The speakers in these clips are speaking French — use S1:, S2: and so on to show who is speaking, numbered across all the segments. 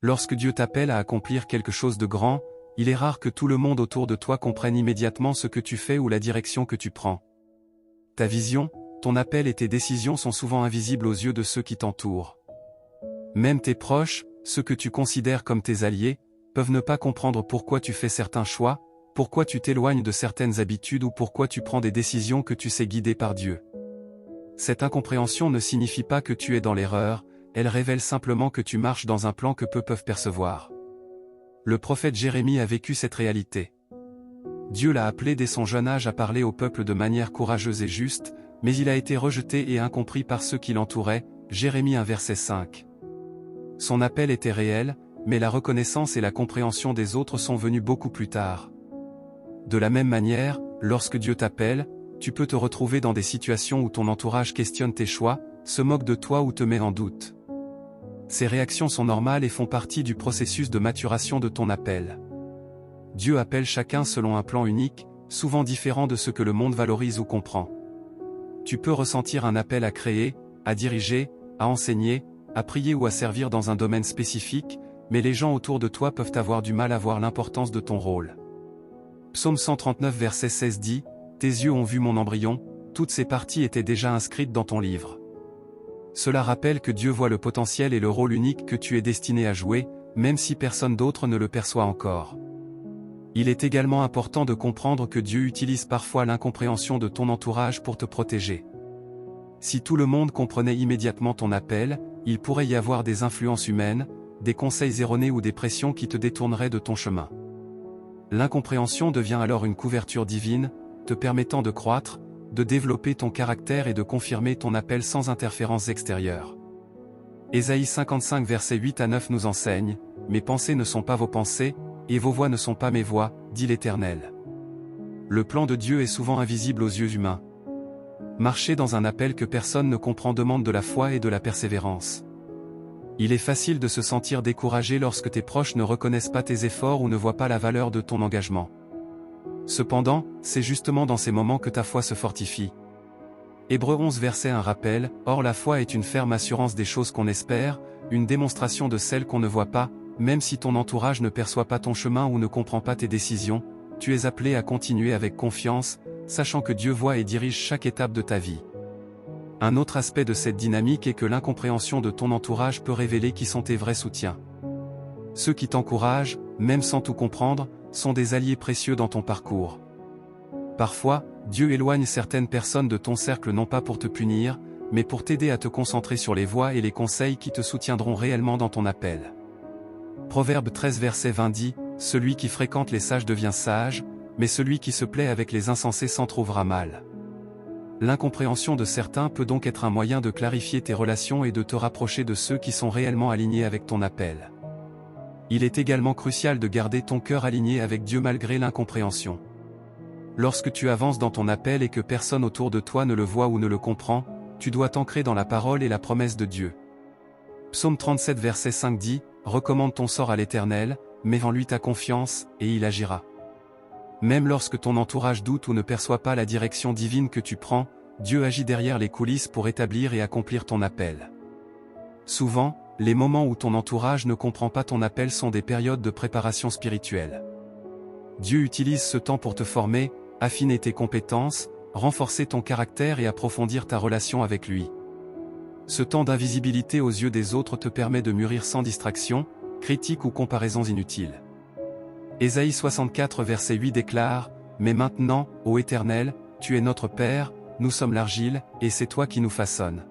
S1: Lorsque Dieu t'appelle à accomplir quelque chose de grand, il est rare que tout le monde autour de toi comprenne immédiatement ce que tu fais ou la direction que tu prends. Ta vision, ton appel et tes décisions sont souvent invisibles aux yeux de ceux qui t'entourent. Même tes proches, ceux que tu considères comme tes alliés, peuvent ne pas comprendre pourquoi tu fais certains choix, pourquoi tu t'éloignes de certaines habitudes ou pourquoi tu prends des décisions que tu sais guidées par Dieu. Cette incompréhension ne signifie pas que tu es dans l'erreur, elle révèle simplement que tu marches dans un plan que peu peuvent percevoir. Le prophète Jérémie a vécu cette réalité. Dieu l'a appelé dès son jeune âge à parler au peuple de manière courageuse et juste, mais il a été rejeté et incompris par ceux qui l'entouraient, Jérémie 1 verset 5. Son appel était réel, mais la reconnaissance et la compréhension des autres sont venues beaucoup plus tard. De la même manière, lorsque Dieu t'appelle, tu peux te retrouver dans des situations où ton entourage questionne tes choix, se moque de toi ou te met en doute. Ces réactions sont normales et font partie du processus de maturation de ton appel. Dieu appelle chacun selon un plan unique, souvent différent de ce que le monde valorise ou comprend. Tu peux ressentir un appel à créer, à diriger, à enseigner, à prier ou à servir dans un domaine spécifique, mais les gens autour de toi peuvent avoir du mal à voir l'importance de ton rôle. Psaume 139 verset 16 dit « Tes yeux ont vu mon embryon, toutes ces parties étaient déjà inscrites dans ton livre. » Cela rappelle que Dieu voit le potentiel et le rôle unique que tu es destiné à jouer, même si personne d'autre ne le perçoit encore. Il est également important de comprendre que Dieu utilise parfois l'incompréhension de ton entourage pour te protéger. Si tout le monde comprenait immédiatement ton appel, il pourrait y avoir des influences humaines, des conseils erronés ou des pressions qui te détourneraient de ton chemin. L'incompréhension devient alors une couverture divine, te permettant de croître, de développer ton caractère et de confirmer ton appel sans interférence extérieure. Ésaïe 55 versets 8 à 9 nous enseigne « Mes pensées ne sont pas vos pensées, et vos voix ne sont pas mes voix, dit l'Éternel. » Le plan de Dieu est souvent invisible aux yeux humains. Marcher dans un appel que personne ne comprend demande de la foi et de la persévérance. Il est facile de se sentir découragé lorsque tes proches ne reconnaissent pas tes efforts ou ne voient pas la valeur de ton engagement. Cependant, c'est justement dans ces moments que ta foi se fortifie. Hébreux 11 verset 1 rappelle « Or la foi est une ferme assurance des choses qu'on espère, une démonstration de celles qu'on ne voit pas, même si ton entourage ne perçoit pas ton chemin ou ne comprend pas tes décisions, tu es appelé à continuer avec confiance, sachant que Dieu voit et dirige chaque étape de ta vie. » Un autre aspect de cette dynamique est que l'incompréhension de ton entourage peut révéler qui sont tes vrais soutiens. Ceux qui t'encouragent, même sans tout comprendre, sont des alliés précieux dans ton parcours. Parfois, Dieu éloigne certaines personnes de ton cercle non pas pour te punir, mais pour t'aider à te concentrer sur les voies et les conseils qui te soutiendront réellement dans ton appel. Proverbe 13 verset 20 dit « Celui qui fréquente les sages devient sage, mais celui qui se plaît avec les insensés s'en trouvera mal. » L'incompréhension de certains peut donc être un moyen de clarifier tes relations et de te rapprocher de ceux qui sont réellement alignés avec ton appel. Il est également crucial de garder ton cœur aligné avec Dieu malgré l'incompréhension. Lorsque tu avances dans ton appel et que personne autour de toi ne le voit ou ne le comprend, tu dois t'ancrer dans la parole et la promesse de Dieu. Psaume 37 verset 5 dit « Recommande ton sort à l'Éternel, mets en lui ta confiance, et il agira. » Même lorsque ton entourage doute ou ne perçoit pas la direction divine que tu prends, Dieu agit derrière les coulisses pour établir et accomplir ton appel. Souvent, les moments où ton entourage ne comprend pas ton appel sont des périodes de préparation spirituelle. Dieu utilise ce temps pour te former, affiner tes compétences, renforcer ton caractère et approfondir ta relation avec lui. Ce temps d'invisibilité aux yeux des autres te permet de mûrir sans distraction, critique ou comparaisons inutiles. Ésaïe 64 verset 8 déclare « Mais maintenant, ô Éternel, tu es notre Père, nous sommes l'argile, et c'est toi qui nous façonnes. »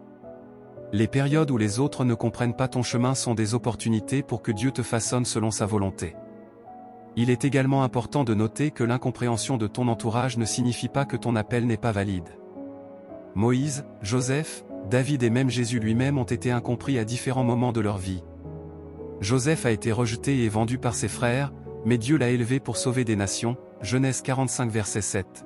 S1: Les périodes où les autres ne comprennent pas ton chemin sont des opportunités pour que Dieu te façonne selon sa volonté. Il est également important de noter que l'incompréhension de ton entourage ne signifie pas que ton appel n'est pas valide. Moïse, Joseph, David et même Jésus lui-même ont été incompris à différents moments de leur vie. Joseph a été rejeté et vendu par ses frères, mais Dieu l'a élevé pour sauver des nations, Genèse 45 verset 7.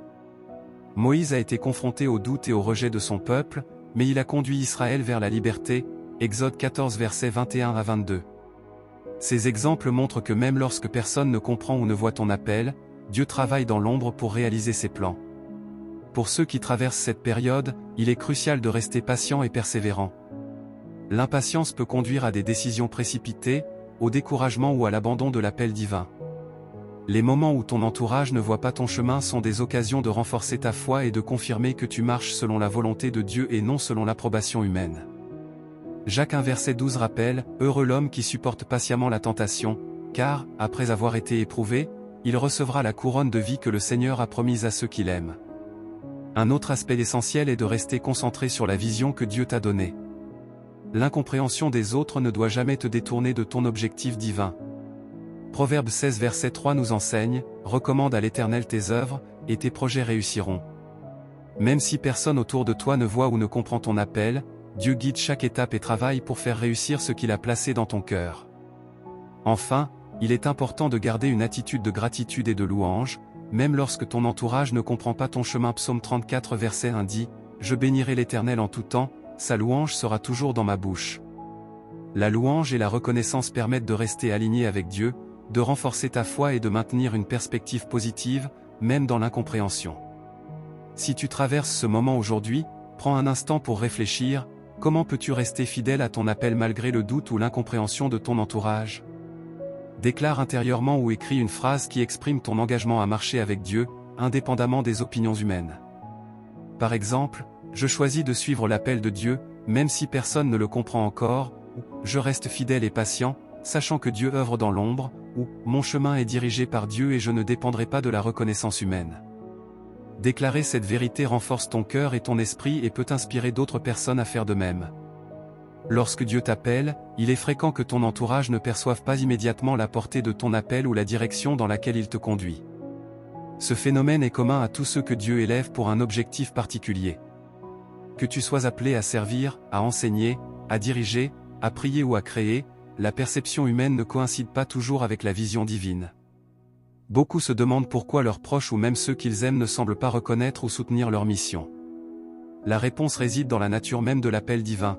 S1: Moïse a été confronté au doute et au rejet de son peuple, mais il a conduit Israël vers la liberté, Exode 14 versets 21 à 22. Ces exemples montrent que même lorsque personne ne comprend ou ne voit ton appel, Dieu travaille dans l'ombre pour réaliser ses plans. Pour ceux qui traversent cette période, il est crucial de rester patient et persévérant. L'impatience peut conduire à des décisions précipitées, au découragement ou à l'abandon de l'appel divin. Les moments où ton entourage ne voit pas ton chemin sont des occasions de renforcer ta foi et de confirmer que tu marches selon la volonté de Dieu et non selon l'approbation humaine. Jacques 1 verset 12 rappelle, « Heureux l'homme qui supporte patiemment la tentation, car, après avoir été éprouvé, il recevra la couronne de vie que le Seigneur a promise à ceux qui l'aiment. » Un autre aspect essentiel est de rester concentré sur la vision que Dieu t'a donnée. L'incompréhension des autres ne doit jamais te détourner de ton objectif divin. Proverbe 16 verset 3 nous enseigne, « Recommande à l'Éternel tes œuvres, et tes projets réussiront. » Même si personne autour de toi ne voit ou ne comprend ton appel, Dieu guide chaque étape et travaille pour faire réussir ce qu'il a placé dans ton cœur. Enfin, il est important de garder une attitude de gratitude et de louange, même lorsque ton entourage ne comprend pas ton chemin. Psaume 34 verset 1 dit, « Je bénirai l'Éternel en tout temps, sa louange sera toujours dans ma bouche. » La louange et la reconnaissance permettent de rester aligné avec Dieu, de renforcer ta foi et de maintenir une perspective positive, même dans l'incompréhension. Si tu traverses ce moment aujourd'hui, prends un instant pour réfléchir, comment peux-tu rester fidèle à ton appel malgré le doute ou l'incompréhension de ton entourage? Déclare intérieurement ou écris une phrase qui exprime ton engagement à marcher avec Dieu, indépendamment des opinions humaines. Par exemple, « Je choisis de suivre l'appel de Dieu, même si personne ne le comprend encore », ou « Je reste fidèle et patient, sachant que Dieu œuvre dans l'ombre », ou « Mon chemin est dirigé par Dieu et je ne dépendrai pas de la reconnaissance humaine ». Déclarer cette vérité renforce ton cœur et ton esprit et peut inspirer d'autres personnes à faire de même. Lorsque Dieu t'appelle, il est fréquent que ton entourage ne perçoive pas immédiatement la portée de ton appel ou la direction dans laquelle il te conduit. Ce phénomène est commun à tous ceux que Dieu élève pour un objectif particulier. Que tu sois appelé à servir, à enseigner, à diriger, à prier ou à créer, la perception humaine ne coïncide pas toujours avec la vision divine. Beaucoup se demandent pourquoi leurs proches ou même ceux qu'ils aiment ne semblent pas reconnaître ou soutenir leur mission. La réponse réside dans la nature même de l'appel divin.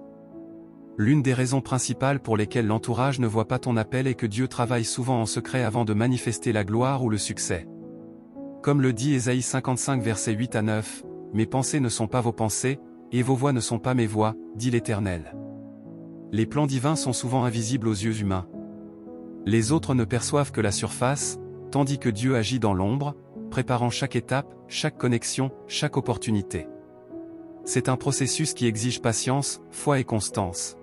S1: L'une des raisons principales pour lesquelles l'entourage ne voit pas ton appel est que Dieu travaille souvent en secret avant de manifester la gloire ou le succès. Comme le dit Ésaïe 55 versets 8 à 9, « Mes pensées ne sont pas vos pensées, et vos voix ne sont pas mes voix, dit l'Éternel. » Les plans divins sont souvent invisibles aux yeux humains. Les autres ne perçoivent que la surface, tandis que Dieu agit dans l'ombre, préparant chaque étape, chaque connexion, chaque opportunité. C'est un processus qui exige patience, foi et constance.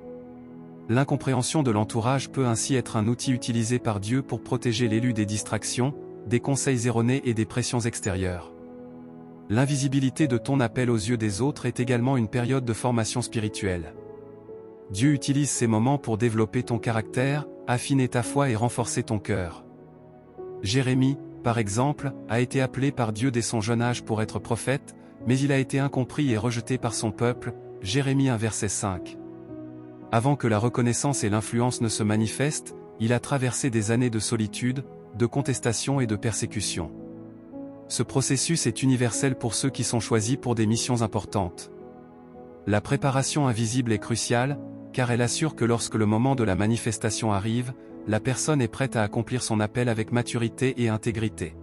S1: L'incompréhension de l'entourage peut ainsi être un outil utilisé par Dieu pour protéger l'élu des distractions, des conseils erronés et des pressions extérieures. L'invisibilité de ton appel aux yeux des autres est également une période de formation spirituelle. Dieu utilise ces moments pour développer ton caractère, affiner ta foi et renforcer ton cœur. Jérémie, par exemple, a été appelé par Dieu dès son jeune âge pour être prophète, mais il a été incompris et rejeté par son peuple, Jérémie 1 verset 5. Avant que la reconnaissance et l'influence ne se manifestent, il a traversé des années de solitude, de contestation et de persécution. Ce processus est universel pour ceux qui sont choisis pour des missions importantes. La préparation invisible est cruciale, car elle assure que lorsque le moment de la manifestation arrive, la personne est prête à accomplir son appel avec maturité et intégrité.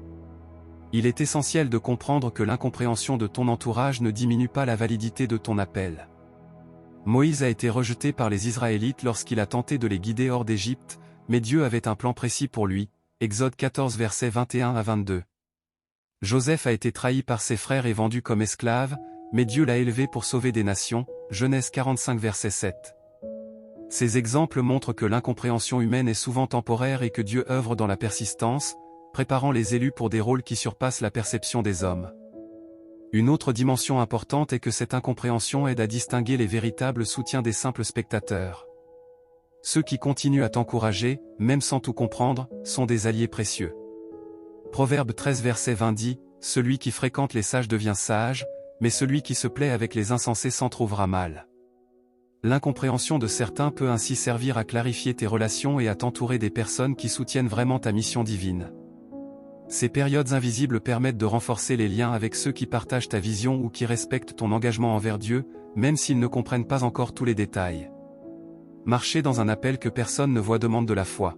S1: Il est essentiel de comprendre que l'incompréhension de ton entourage ne diminue pas la validité de ton appel. Moïse a été rejeté par les Israélites lorsqu'il a tenté de les guider hors d'Égypte, mais Dieu avait un plan précis pour lui, Exode 14 versets 21 à 22. Joseph a été trahi par ses frères et vendu comme esclave, mais Dieu l'a élevé pour sauver des nations, Genèse 45 verset 7. Ces exemples montrent que l'incompréhension humaine est souvent temporaire et que Dieu œuvre dans la persistance, préparant les élus pour des rôles qui surpassent la perception des hommes. Une autre dimension importante est que cette incompréhension aide à distinguer les véritables soutiens des simples spectateurs. Ceux qui continuent à t'encourager, même sans tout comprendre, sont des alliés précieux. Proverbe 13 verset 20 dit, « Celui qui fréquente les sages devient sage, mais celui qui se plaît avec les insensés s'en trouvera mal. » L'incompréhension de certains peut ainsi servir à clarifier tes relations et à t'entourer des personnes qui soutiennent vraiment ta mission divine. Ces périodes invisibles permettent de renforcer les liens avec ceux qui partagent ta vision ou qui respectent ton engagement envers Dieu, même s'ils ne comprennent pas encore tous les détails. Marcher dans un appel que personne ne voit demande de la foi.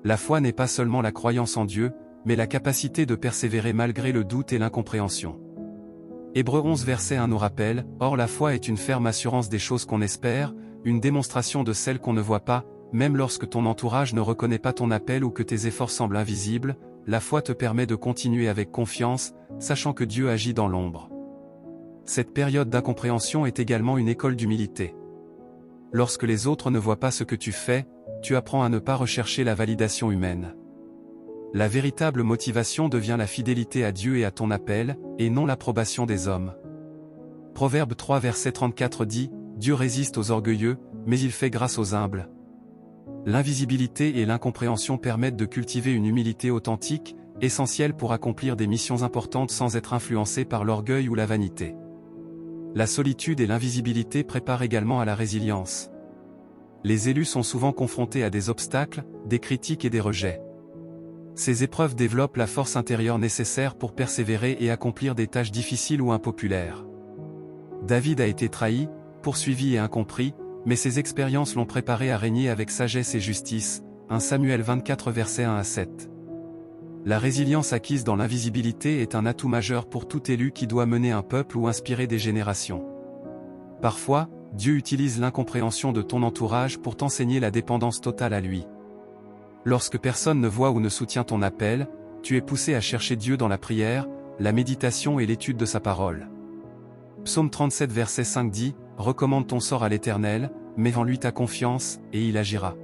S1: La foi n'est pas seulement la croyance en Dieu, mais la capacité de persévérer malgré le doute et l'incompréhension. Hébreux 11 verset 1 nous rappelle, « Or la foi est une ferme assurance des choses qu'on espère, une démonstration de celles qu'on ne voit pas, même lorsque ton entourage ne reconnaît pas ton appel ou que tes efforts semblent invisibles, la foi te permet de continuer avec confiance, sachant que Dieu agit dans l'ombre. Cette période d'incompréhension est également une école d'humilité. Lorsque les autres ne voient pas ce que tu fais, tu apprends à ne pas rechercher la validation humaine. La véritable motivation devient la fidélité à Dieu et à ton appel, et non l'approbation des hommes. Proverbe 3 verset 34 dit, « Dieu résiste aux orgueilleux, mais il fait grâce aux humbles. » L'invisibilité et l'incompréhension permettent de cultiver une humilité authentique, essentielle pour accomplir des missions importantes sans être influencé par l'orgueil ou la vanité. La solitude et l'invisibilité préparent également à la résilience. Les élus sont souvent confrontés à des obstacles, des critiques et des rejets. Ces épreuves développent la force intérieure nécessaire pour persévérer et accomplir des tâches difficiles ou impopulaires. David a été trahi, poursuivi et incompris, mais ses expériences l'ont préparé à régner avec sagesse et justice. 1 Samuel 24 versets 1 à 7. La résilience acquise dans l'invisibilité est un atout majeur pour tout élu qui doit mener un peuple ou inspirer des générations. Parfois, Dieu utilise l'incompréhension de ton entourage pour t'enseigner la dépendance totale à lui. Lorsque personne ne voit ou ne soutient ton appel, tu es poussé à chercher Dieu dans la prière, la méditation et l'étude de sa parole. Psaume 37 verset 5 dit, « Recommande ton sort à l'Éternel, mets en lui ta confiance, et il agira. »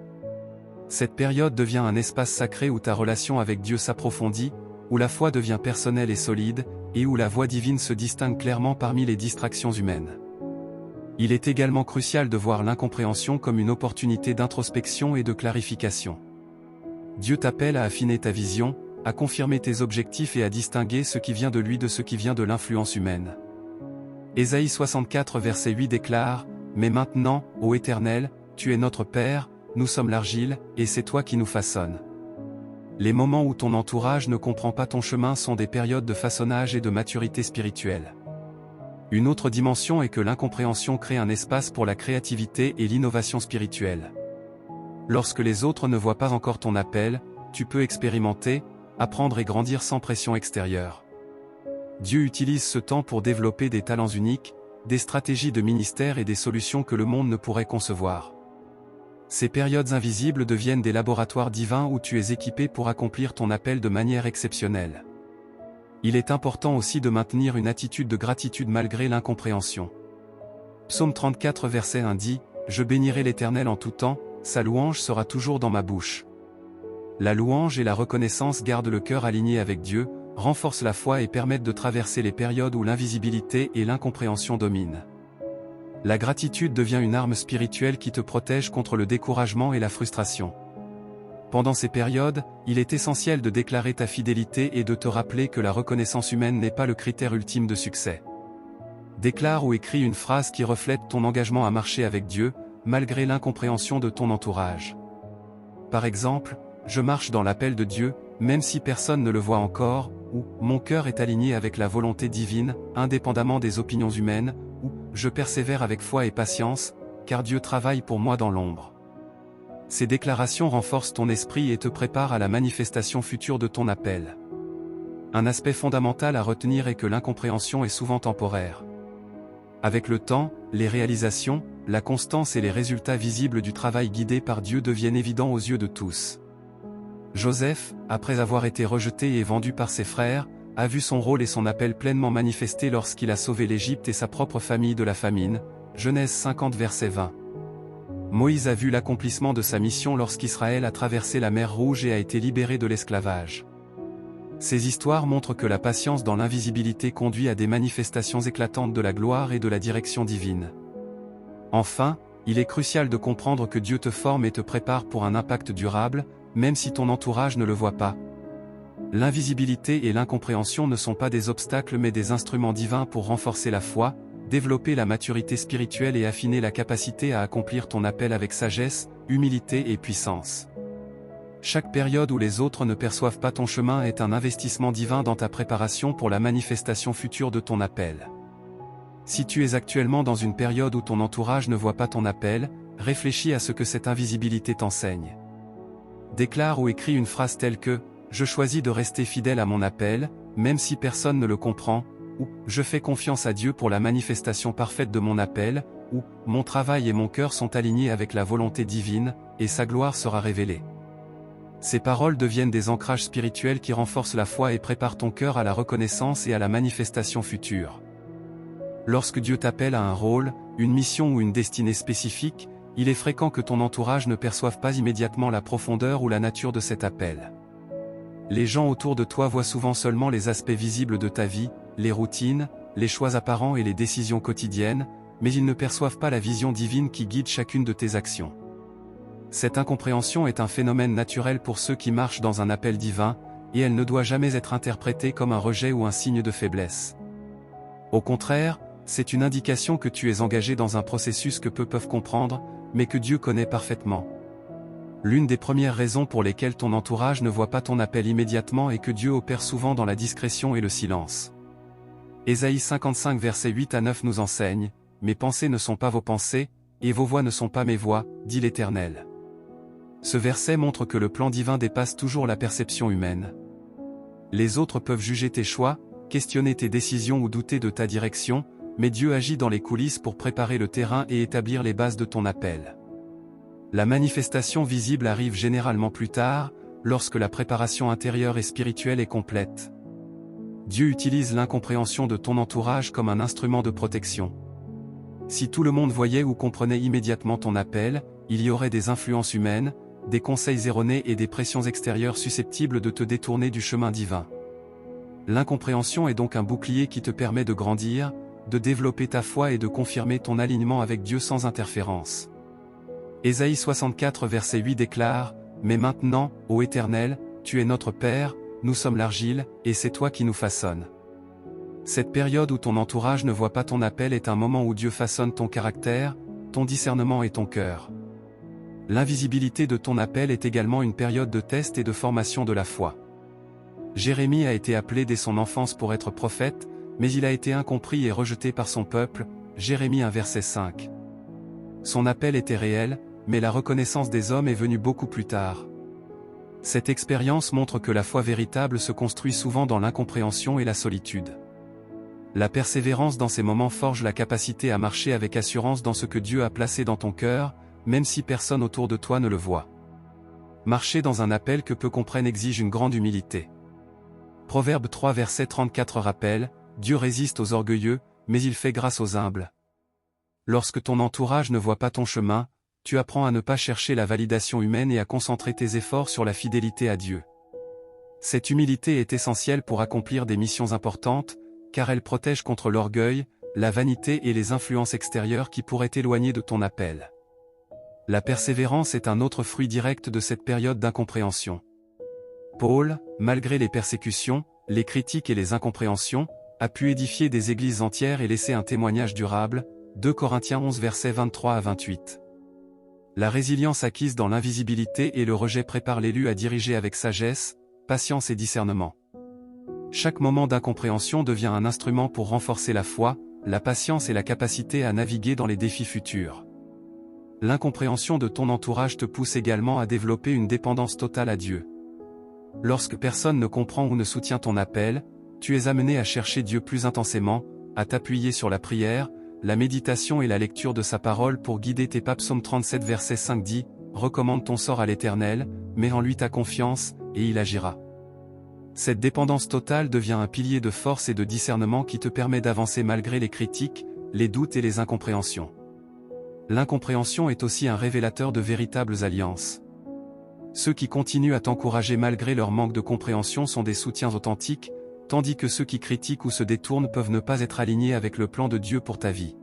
S1: Cette période devient un espace sacré où ta relation avec Dieu s'approfondit, où la foi devient personnelle et solide, et où la voix divine se distingue clairement parmi les distractions humaines. Il est également crucial de voir l'incompréhension comme une opportunité d'introspection et de clarification. Dieu t'appelle à affiner ta vision, à confirmer tes objectifs et à distinguer ce qui vient de lui de ce qui vient de l'influence humaine. Ésaïe 64 verset 8 déclare, « Mais maintenant, ô Éternel, tu es notre Père, nous sommes l'argile, et c'est toi qui nous façonnes. » Les moments où ton entourage ne comprend pas ton chemin sont des périodes de façonnage et de maturité spirituelle. Une autre dimension est que l'incompréhension crée un espace pour la créativité et l'innovation spirituelle. Lorsque les autres ne voient pas encore ton appel, tu peux expérimenter, apprendre et grandir sans pression extérieure. Dieu utilise ce temps pour développer des talents uniques, des stratégies de ministère et des solutions que le monde ne pourrait concevoir. Ces périodes invisibles deviennent des laboratoires divins où tu es équipé pour accomplir ton appel de manière exceptionnelle. Il est important aussi de maintenir une attitude de gratitude malgré l'incompréhension. Psaume 34 verset 1 dit, « Je bénirai l'Éternel en tout temps, sa louange sera toujours dans ma bouche. » La louange et la reconnaissance gardent le cœur aligné avec Dieu, renforcent la foi et permettent de traverser les périodes où l'invisibilité et l'incompréhension dominent. La gratitude devient une arme spirituelle qui te protège contre le découragement et la frustration. Pendant ces périodes, il est essentiel de déclarer ta fidélité et de te rappeler que la reconnaissance humaine n'est pas le critère ultime de succès. Déclare ou écris une phrase qui reflète ton engagement à marcher avec Dieu, malgré l'incompréhension de ton entourage. Par exemple, « Je marche dans l'appel de Dieu, même si personne ne le voit encore », ou « Mon cœur est aligné avec la volonté divine, indépendamment des opinions humaines », ou « Je persévère avec foi et patience, car Dieu travaille pour moi dans l'ombre ». Ces déclarations renforcent ton esprit et te préparent à la manifestation future de ton appel. Un aspect fondamental à retenir est que l'incompréhension est souvent temporaire. Avec le temps, les réalisations, la constance et les résultats visibles du travail guidé par Dieu deviennent évidents aux yeux de tous. Joseph, après avoir été rejeté et vendu par ses frères, a vu son rôle et son appel pleinement manifesté lorsqu'il a sauvé l'Égypte et sa propre famille de la famine. Genèse 50 verset 20. Moïse a vu l'accomplissement de sa mission lorsqu'Israël a traversé la mer Rouge et a été libéré de l'esclavage. Ces histoires montrent que la patience dans l'invisibilité conduit à des manifestations éclatantes de la gloire et de la direction divine. Enfin, il est crucial de comprendre que Dieu te forme et te prépare pour un impact durable, même si ton entourage ne le voit pas. L'invisibilité et l'incompréhension ne sont pas des obstacles mais des instruments divins pour renforcer la foi, développer la maturité spirituelle et affiner la capacité à accomplir ton appel avec sagesse, humilité et puissance. Chaque période où les autres ne perçoivent pas ton chemin est un investissement divin dans ta préparation pour la manifestation future de ton appel. Si tu es actuellement dans une période où ton entourage ne voit pas ton appel, réfléchis à ce que cette invisibilité t'enseigne. Déclare ou écris une phrase telle que « Je choisis de rester fidèle à mon appel, même si personne ne le comprend » ou « Je fais confiance à Dieu pour la manifestation parfaite de mon appel » ou « Mon travail et mon cœur sont alignés avec la volonté divine, et sa gloire sera révélée ». Ces paroles deviennent des ancrages spirituels qui renforcent la foi et préparent ton cœur à la reconnaissance et à la manifestation future. Lorsque Dieu t'appelle à un rôle, une mission ou une destinée spécifique, il est fréquent que ton entourage ne perçoive pas immédiatement la profondeur ou la nature de cet appel. Les gens autour de toi voient souvent seulement les aspects visibles de ta vie, les routines, les choix apparents et les décisions quotidiennes, mais ils ne perçoivent pas la vision divine qui guide chacune de tes actions. Cette incompréhension est un phénomène naturel pour ceux qui marchent dans un appel divin, et elle ne doit jamais être interprétée comme un rejet ou un signe de faiblesse. Au contraire, c'est une indication que tu es engagé dans un processus que peu peuvent comprendre, mais que Dieu connaît parfaitement. L'une des premières raisons pour lesquelles ton entourage ne voit pas ton appel immédiatement est que Dieu opère souvent dans la discrétion et le silence. Ésaïe 55 versets 8 à 9 nous enseigne, « Mes pensées ne sont pas vos pensées, et vos voix ne sont pas mes voix, dit l'Éternel. » Ce verset montre que le plan divin dépasse toujours la perception humaine. Les autres peuvent juger tes choix, questionner tes décisions ou douter de ta direction, mais Dieu agit dans les coulisses pour préparer le terrain et établir les bases de ton appel. La manifestation visible arrive généralement plus tard, lorsque la préparation intérieure et spirituelle est complète. Dieu utilise l'incompréhension de ton entourage comme un instrument de protection. Si tout le monde voyait ou comprenait immédiatement ton appel, il y aurait des influences humaines, des conseils erronés et des pressions extérieures susceptibles de te détourner du chemin divin. L'incompréhension est donc un bouclier qui te permet de grandir, de développer ta foi et de confirmer ton alignement avec Dieu sans interférence. Ésaïe 64 verset 8 déclare, « Mais maintenant, ô Éternel, tu es notre Père, nous sommes l'argile, et c'est toi qui nous façonnes. » Cette période où ton entourage ne voit pas ton appel est un moment où Dieu façonne ton caractère, ton discernement et ton cœur. L'invisibilité de ton appel est également une période de test et de formation de la foi. Jérémie a été appelé dès son enfance pour être prophète, mais il a été incompris et rejeté par son peuple, Jérémie 1 verset 5. Son appel était réel, mais la reconnaissance des hommes est venue beaucoup plus tard. Cette expérience montre que la foi véritable se construit souvent dans l'incompréhension et la solitude. La persévérance dans ces moments forge la capacité à marcher avec assurance dans ce que Dieu a placé dans ton cœur, même si personne autour de toi ne le voit. Marcher dans un appel que peu comprennent exige une grande humilité. Proverbe 3 verset 34 rappelle, « Dieu résiste aux orgueilleux, mais il fait grâce aux humbles. » Lorsque ton entourage ne voit pas ton chemin, tu apprends à ne pas chercher la validation humaine et à concentrer tes efforts sur la fidélité à Dieu. Cette humilité est essentielle pour accomplir des missions importantes, car elle protège contre l'orgueil, la vanité et les influences extérieures qui pourraient t'éloigner de ton appel. La persévérance est un autre fruit direct de cette période d'incompréhension. Paul, malgré les persécutions, les critiques et les incompréhensions, a pu édifier des églises entières et laisser un témoignage durable, 2 Corinthiens 11 versets 23 à 28. La résilience acquise dans l'invisibilité et le rejet prépare l'élu à diriger avec sagesse, patience et discernement. Chaque moment d'incompréhension devient un instrument pour renforcer la foi, la patience et la capacité à naviguer dans les défis futurs. L'incompréhension de ton entourage te pousse également à développer une dépendance totale à Dieu. Lorsque personne ne comprend ou ne soutient ton appel, tu es amené à chercher Dieu plus intensément, à t'appuyer sur la prière, la méditation et la lecture de sa parole pour guider tes pas. Psaume 37 verset 5 dit, « Recommande ton sort à l'Éternel, mets en lui ta confiance, et il agira. » Cette dépendance totale devient un pilier de force et de discernement qui te permet d'avancer malgré les critiques, les doutes et les incompréhensions. L'incompréhension est aussi un révélateur de véritables alliances. Ceux qui continuent à t'encourager malgré leur manque de compréhension sont des soutiens authentiques, tandis que ceux qui critiquent ou se détournent peuvent ne pas être alignés avec le plan de Dieu pour ta vie.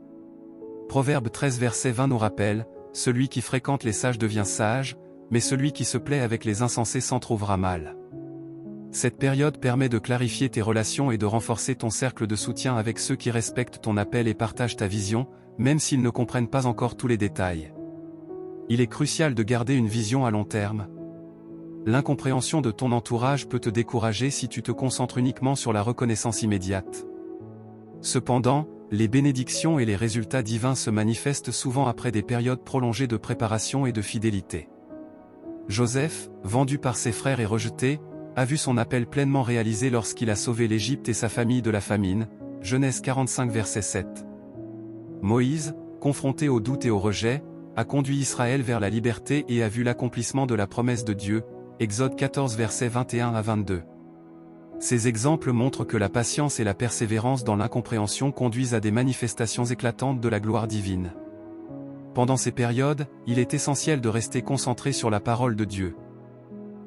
S1: Proverbe 13 verset 20 nous rappelle, « Celui qui fréquente les sages devient sage, mais celui qui se plaît avec les insensés s'en trouvera mal. » Cette période permet de clarifier tes relations et de renforcer ton cercle de soutien avec ceux qui respectent ton appel et partagent ta vision, même s'ils ne comprennent pas encore tous les détails. Il est crucial de garder une vision à long terme. L'incompréhension de ton entourage peut te décourager si tu te concentres uniquement sur la reconnaissance immédiate. Cependant, les bénédictions et les résultats divins se manifestent souvent après des périodes prolongées de préparation et de fidélité. Joseph, vendu par ses frères et rejeté, a vu son appel pleinement réalisé lorsqu'il a sauvé l'Égypte et sa famille de la famine, Genèse 45 verset 7. Moïse, confronté au doute et au rejet, a conduit Israël vers la liberté et a vu l'accomplissement de la promesse de Dieu, Exode 14 versets 21 à 22. Ces exemples montrent que la patience et la persévérance dans l'incompréhension conduisent à des manifestations éclatantes de la gloire divine. Pendant ces périodes, il est essentiel de rester concentré sur la parole de Dieu.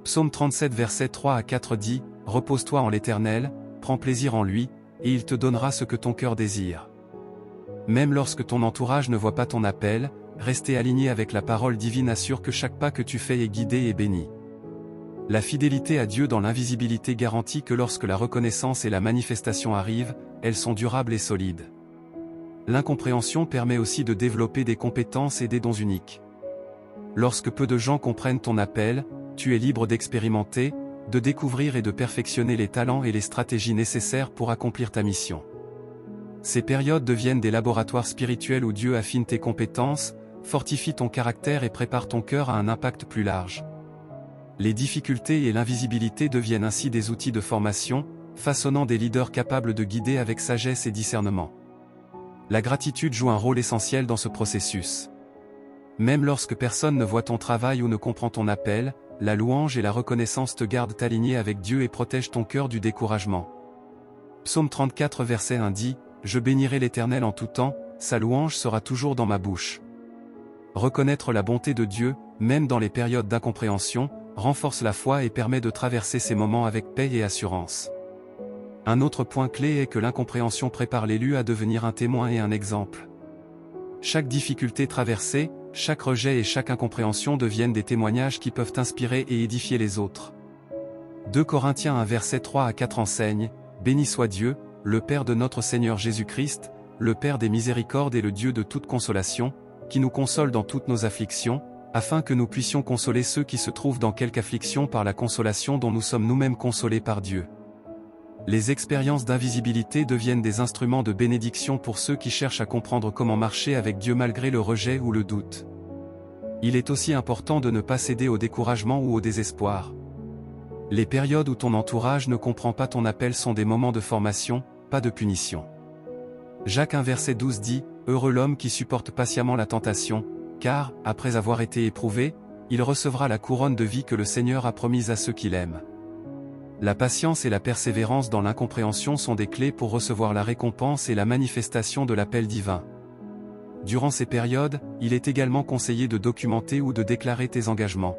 S1: Psaume 37 versets 3 à 4 dit « Repose-toi en l'Éternel, prends plaisir en lui, et il te donnera ce que ton cœur désire. » Même lorsque ton entourage ne voit pas ton appel, rester aligné avec la parole divine assure que chaque pas que tu fais est guidé et béni. La fidélité à Dieu dans l'invisibilité garantit que lorsque la reconnaissance et la manifestation arrivent, elles sont durables et solides. L'incompréhension permet aussi de développer des compétences et des dons uniques. Lorsque peu de gens comprennent ton appel, tu es libre d'expérimenter, de découvrir et de perfectionner les talents et les stratégies nécessaires pour accomplir ta mission. Ces périodes deviennent des laboratoires spirituels où Dieu affine tes compétences, fortifie ton caractère et prépare ton cœur à un impact plus large. Les difficultés et l'invisibilité deviennent ainsi des outils de formation, façonnant des leaders capables de guider avec sagesse et discernement. La gratitude joue un rôle essentiel dans ce processus. Même lorsque personne ne voit ton travail ou ne comprend ton appel, la louange et la reconnaissance te gardent aligné avec Dieu et protègent ton cœur du découragement. Psaume 34 verset 1 dit « Je bénirai l'Éternel en tout temps, sa louange sera toujours dans ma bouche. » Reconnaître la bonté de Dieu, même dans les périodes d'incompréhension, renforce la foi et permet de traverser ces moments avec paix et assurance. Un autre point clé est que l'incompréhension prépare l'élu à devenir un témoin et un exemple. Chaque difficulté traversée, chaque rejet et chaque incompréhension deviennent des témoignages qui peuvent inspirer et édifier les autres. 2 Corinthiens 1 verset 3 à 4 enseigne « Béni soit Dieu, le Père de notre Seigneur Jésus-Christ, le Père des miséricordes et le Dieu de toute consolation, qui nous console dans toutes nos afflictions, afin que nous puissions consoler ceux qui se trouvent dans quelque affliction par la consolation dont nous sommes nous-mêmes consolés par Dieu. » Les expériences d'invisibilité deviennent des instruments de bénédiction pour ceux qui cherchent à comprendre comment marcher avec Dieu malgré le rejet ou le doute. Il est aussi important de ne pas céder au découragement ou au désespoir. Les périodes où ton entourage ne comprend pas ton appel sont des moments de formation, pas de punition. Jacques 1 verset 12 dit « Heureux l'homme qui supporte patiemment la tentation, car, après avoir été éprouvé, il recevra la couronne de vie que le Seigneur a promise à ceux qui l'aiment. » La patience et la persévérance dans l'incompréhension sont des clés pour recevoir la récompense et la manifestation de l'appel divin. Durant ces périodes, il est également conseillé de documenter ou de déclarer tes engagements.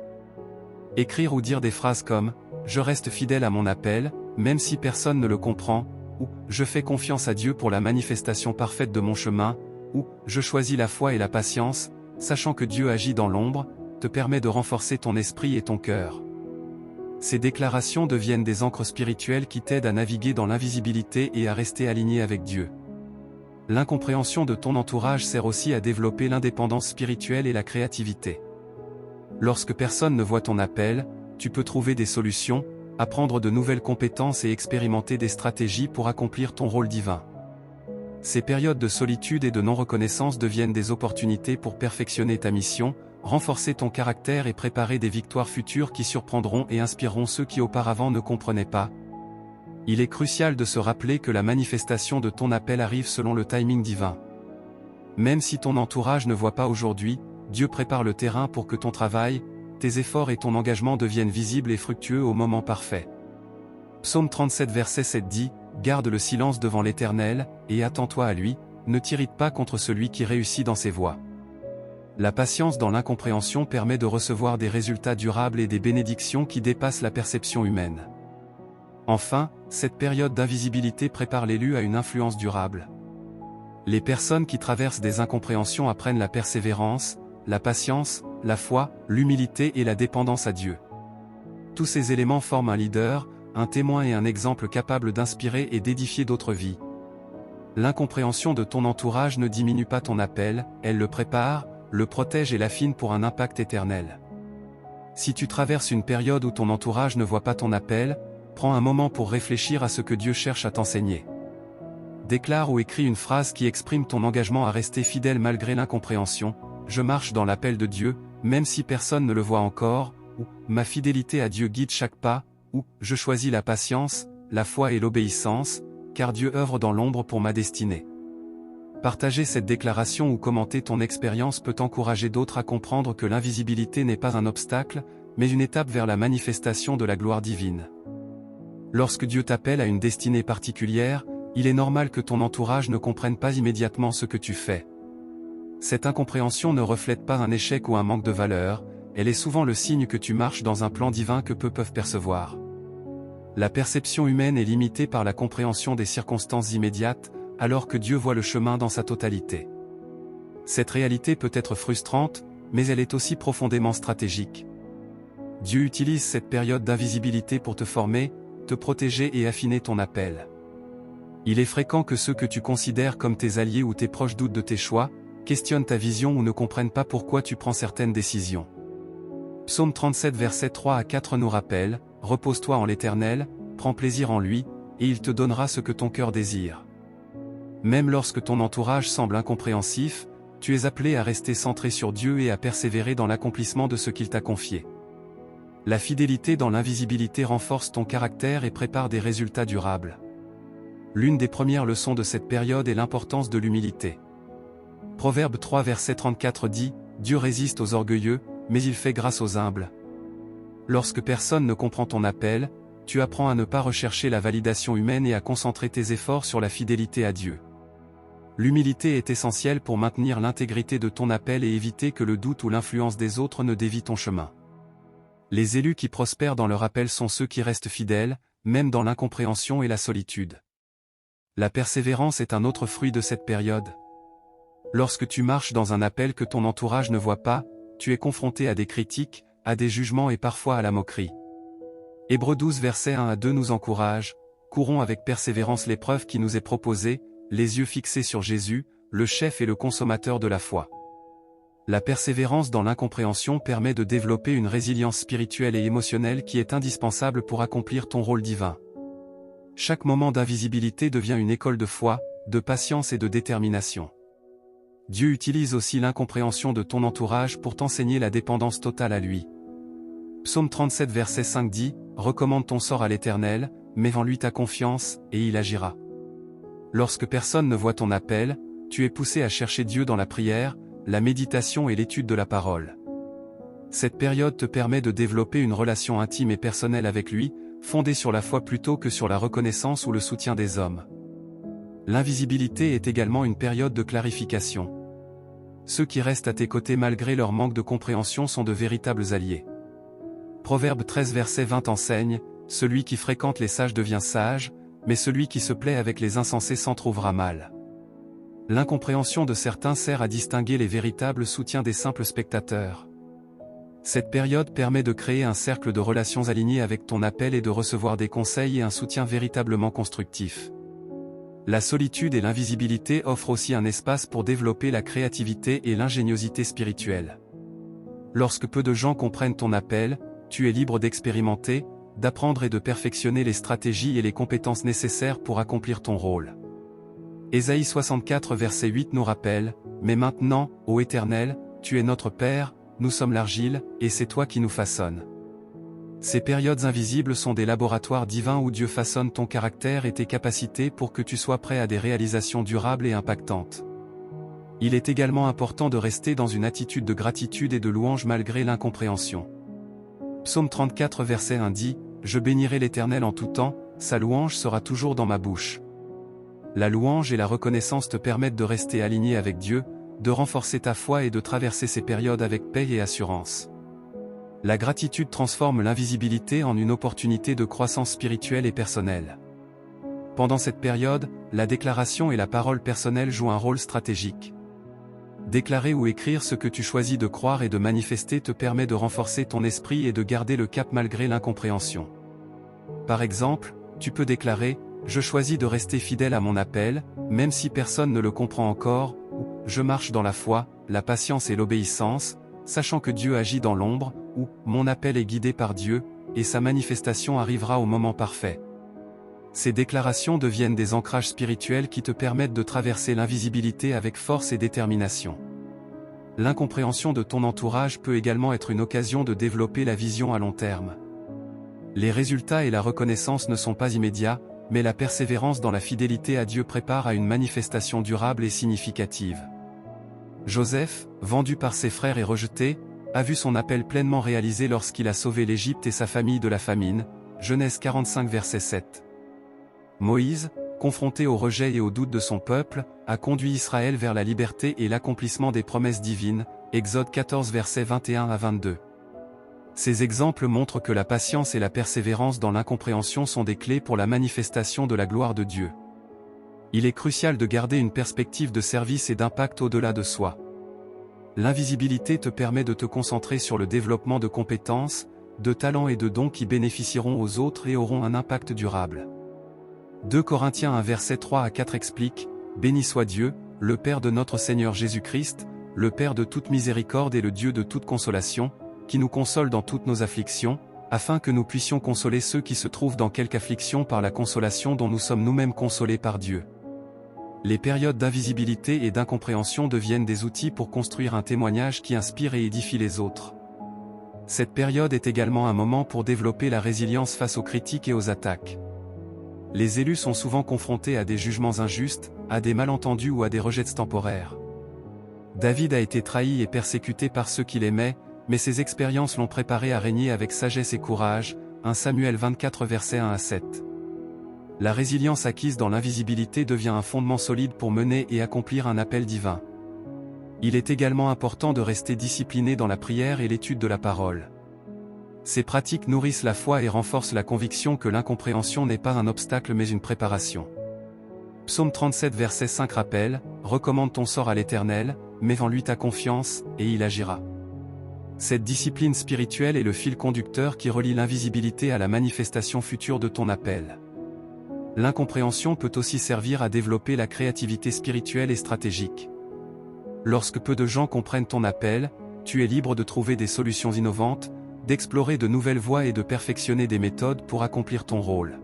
S1: Écrire ou dire des phrases comme « Je reste fidèle à mon appel, même si personne ne le comprend » ou « Je fais confiance à Dieu pour la manifestation parfaite de mon chemin » ou « Je choisis la foi et la patience, sachant que Dieu agit dans l'ombre » te permet de renforcer ton esprit et ton cœur. Ces déclarations deviennent des ancres spirituelles qui t'aident à naviguer dans l'invisibilité et à rester aligné avec Dieu. L'incompréhension de ton entourage sert aussi à développer l'indépendance spirituelle et la créativité. Lorsque personne ne voit ton appel, tu peux trouver des solutions, apprendre de nouvelles compétences et expérimenter des stratégies pour accomplir ton rôle divin. Ces périodes de solitude et de non-reconnaissance deviennent des opportunités pour perfectionner ta mission, renforcer ton caractère et préparer des victoires futures qui surprendront et inspireront ceux qui auparavant ne comprenaient pas. Il est crucial de se rappeler que la manifestation de ton appel arrive selon le timing divin. Même si ton entourage ne voit pas aujourd'hui, Dieu prépare le terrain pour que ton travail, tes efforts et ton engagement deviennent visibles et fructueux au moment parfait. Psaume 37 verset 7 dit « Garde le silence devant l'Éternel, et attends-toi à lui, ne t'irrite pas contre celui qui réussit dans ses voies. » La patience dans l'incompréhension permet de recevoir des résultats durables et des bénédictions qui dépassent la perception humaine. Enfin, cette période d'invisibilité prépare l'élu à une influence durable. Les personnes qui traversent des incompréhensions apprennent la persévérance, la patience, la foi, l'humilité et la dépendance à Dieu. Tous ces éléments forment un leader, un témoin et un exemple capable d'inspirer et d'édifier d'autres vies. L'incompréhension de ton entourage ne diminue pas ton appel, elle le prépare, le protège et l'affine pour un impact éternel. Si tu traverses une période où ton entourage ne voit pas ton appel, prends un moment pour réfléchir à ce que Dieu cherche à t'enseigner. Déclare ou écris une phrase qui exprime ton engagement à rester fidèle malgré l'incompréhension, « Je marche dans l'appel de Dieu, même si personne ne le voit encore » ou « Ma fidélité à Dieu guide chaque pas » ou « Je choisis la patience, la foi et l'obéissance, car Dieu œuvre dans l'ombre pour ma destinée. » Partager cette déclaration ou commenter ton expérience peut encourager d'autres à comprendre que l'invisibilité n'est pas un obstacle, mais une étape vers la manifestation de la gloire divine. Lorsque Dieu t'appelle à une destinée particulière, il est normal que ton entourage ne comprenne pas immédiatement ce que tu fais. Cette incompréhension ne reflète pas un échec ou un manque de valeur, elle est souvent le signe que tu marches dans un plan divin que peu peuvent percevoir. La perception humaine est limitée par la compréhension des circonstances immédiates, alors que Dieu voit le chemin dans sa totalité. Cette réalité peut être frustrante, mais elle est aussi profondément stratégique. Dieu utilise cette période d'invisibilité pour te former, te protéger et affiner ton appel. Il est fréquent que ceux que tu considères comme tes alliés ou tes proches doutent de tes choix, questionnent ta vision ou ne comprennent pas pourquoi tu prends certaines décisions. Psaume 37 versets 3 à 4 nous rappelle, « Repose-toi en l'Éternel, prends plaisir en lui, et il te donnera ce que ton cœur désire. » Même lorsque ton entourage semble incompréhensif, tu es appelé à rester centré sur Dieu et à persévérer dans l'accomplissement de ce qu'il t'a confié. La fidélité dans l'invisibilité renforce ton caractère et prépare des résultats durables. L'une des premières leçons de cette période est l'importance de l'humilité. Proverbe 3 verset 34 dit, « Dieu résiste aux orgueilleux, mais il fait grâce aux humbles. » Lorsque personne ne comprend ton appel, tu apprends à ne pas rechercher la validation humaine et à concentrer tes efforts sur la fidélité à Dieu. L'humilité est essentielle pour maintenir l'intégrité de ton appel et éviter que le doute ou l'influence des autres ne dévie ton chemin. Les élus qui prospèrent dans leur appel sont ceux qui restent fidèles, même dans l'incompréhension et la solitude. La persévérance est un autre fruit de cette période. Lorsque tu marches dans un appel que ton entourage ne voit pas, tu es confronté à des critiques, à des jugements et parfois à la moquerie. Hébreux 12 versets 1 à 2 nous encourage, « Courons avec persévérance l'épreuve qui nous est proposée, les yeux fixés sur Jésus, le chef et le consommateur de la foi. » La persévérance dans l'incompréhension permet de développer une résilience spirituelle et émotionnelle qui est indispensable pour accomplir ton rôle divin. Chaque moment d'invisibilité devient une école de foi, de patience et de détermination. Dieu utilise aussi l'incompréhension de ton entourage pour t'enseigner la dépendance totale à lui. Psaume 37 verset 5 dit, « Recommande ton sort à l'Éternel, mets en lui ta confiance, et il agira. » Lorsque personne ne voit ton appel, tu es poussé à chercher Dieu dans la prière, la méditation et l'étude de la parole. Cette période te permet de développer une relation intime et personnelle avec lui, fondée sur la foi plutôt que sur la reconnaissance ou le soutien des hommes. L'invisibilité est également une période de clarification. Ceux qui restent à tes côtés malgré leur manque de compréhension sont de véritables alliés. Proverbe 13 verset 20 enseigne, « Celui qui fréquente les sages devient sage, mais celui qui se plaît avec les insensés s'en trouvera mal. » L'incompréhension de certains sert à distinguer les véritables soutiens des simples spectateurs. Cette période permet de créer un cercle de relations alignées avec ton appel et de recevoir des conseils et un soutien véritablement constructif. La solitude et l'invisibilité offrent aussi un espace pour développer la créativité et l'ingéniosité spirituelle. Lorsque peu de gens comprennent ton appel, tu es libre d'expérimenter, d'apprendre et de perfectionner les stratégies et les compétences nécessaires pour accomplir ton rôle. Ésaïe 64 verset 8 nous rappelle, « Mais maintenant, ô Éternel, tu es notre Père, nous sommes l'argile, et c'est toi qui nous façonnes. » Ces périodes invisibles sont des laboratoires divins où Dieu façonne ton caractère et tes capacités pour que tu sois prêt à des réalisations durables et impactantes. Il est également important de rester dans une attitude de gratitude et de louange malgré l'incompréhension. Psaume 34 verset 1 dit, « Je bénirai l'Éternel en tout temps, sa louange sera toujours dans ma bouche. » La louange et la reconnaissance te permettent de rester aligné avec Dieu, de renforcer ta foi et de traverser ces périodes avec paix et assurance. La gratitude transforme l'invisibilité en une opportunité de croissance spirituelle et personnelle. Pendant cette période, la déclaration et la parole personnelle jouent un rôle stratégique. Déclarer ou écrire ce que tu choisis de croire et de manifester te permet de renforcer ton esprit et de garder le cap malgré l'incompréhension. Par exemple, tu peux déclarer « Je choisis de rester fidèle à mon appel, même si personne ne le comprend encore » ou « Je marche dans la foi, la patience et l'obéissance, sachant que Dieu agit dans l'ombre » ou « Mon appel est guidé par Dieu, et sa manifestation arrivera au moment parfait ». Ces déclarations deviennent des ancrages spirituels qui te permettent de traverser l'invisibilité avec force et détermination. L'incompréhension de ton entourage peut également être une occasion de développer la vision à long terme. Les résultats et la reconnaissance ne sont pas immédiats, mais la persévérance dans la fidélité à Dieu prépare à une manifestation durable et significative. Joseph, vendu par ses frères et rejeté, a vu son appel pleinement réalisé lorsqu'il a sauvé l'Égypte et sa famille de la famine, Genèse 45 verset 7. Moïse, confronté au rejet et au doute de son peuple, a conduit Israël vers la liberté et l'accomplissement des promesses divines, Exode 14 versets 21 à 22. Ces exemples montrent que la patience et la persévérance dans l'incompréhension sont des clés pour la manifestation de la gloire de Dieu. Il est crucial de garder une perspective de service et d'impact au-delà de soi. L'invisibilité te permet de te concentrer sur le développement de compétences, de talents et de dons qui bénéficieront aux autres et auront un impact durable. 2 Corinthiens 1 verset 3 à 4 explique « Béni soit Dieu, le Père de notre Seigneur Jésus-Christ, le Père de toute miséricorde et le Dieu de toute consolation, qui nous console dans toutes nos afflictions, afin que nous puissions consoler ceux qui se trouvent dans quelque affliction par la consolation dont nous sommes nous-mêmes consolés par Dieu. » Les périodes d'invisibilité et d'incompréhension deviennent des outils pour construire un témoignage qui inspire et édifie les autres. Cette période est également un moment pour développer la résilience face aux critiques et aux attaques. Les élus sont souvent confrontés à des jugements injustes, à des malentendus ou à des rejets temporaires. David a été trahi et persécuté par ceux qui l'aimaient, mais ses expériences l'ont préparé à régner avec sagesse et courage, 1 Samuel 24 versets 1 à 7. La résilience acquise dans l'invisibilité devient un fondement solide pour mener et accomplir un appel divin. Il est également important de rester discipliné dans la prière et l'étude de la parole. Ces pratiques nourrissent la foi et renforcent la conviction que l'incompréhension n'est pas un obstacle mais une préparation. Psaume 37 verset 5 rappelle « Recommande ton sort à l'Éternel, mets en lui ta confiance, et il agira ». Cette discipline spirituelle est le fil conducteur qui relie l'invisibilité à la manifestation future de ton appel. L'incompréhension peut aussi servir à développer la créativité spirituelle et stratégique. Lorsque peu de gens comprennent ton appel, tu es libre de trouver des solutions innovantes, d'explorer de nouvelles voies et de perfectionner des méthodes pour accomplir ton rôle.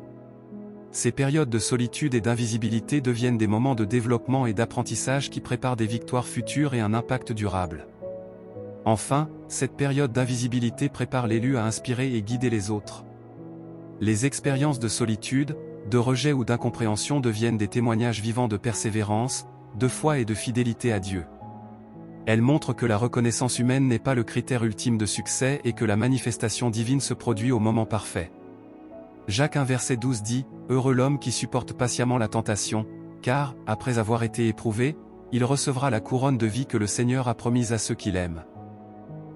S1: Ces périodes de solitude et d'invisibilité deviennent des moments de développement et d'apprentissage qui préparent des victoires futures et un impact durable. Enfin, cette période d'invisibilité prépare l'élu à inspirer et guider les autres. Les expériences de solitude, de rejet ou d'incompréhension deviennent des témoignages vivants de persévérance, de foi et de fidélité à Dieu. Elles montrent que la reconnaissance humaine n'est pas le critère ultime de succès et que la manifestation divine se produit au moment parfait. Jacques 1 verset 12 dit « Heureux l'homme qui supporte patiemment la tentation, car, après avoir été éprouvé, il recevra la couronne de vie que le Seigneur a promise à ceux qui l'aiment. »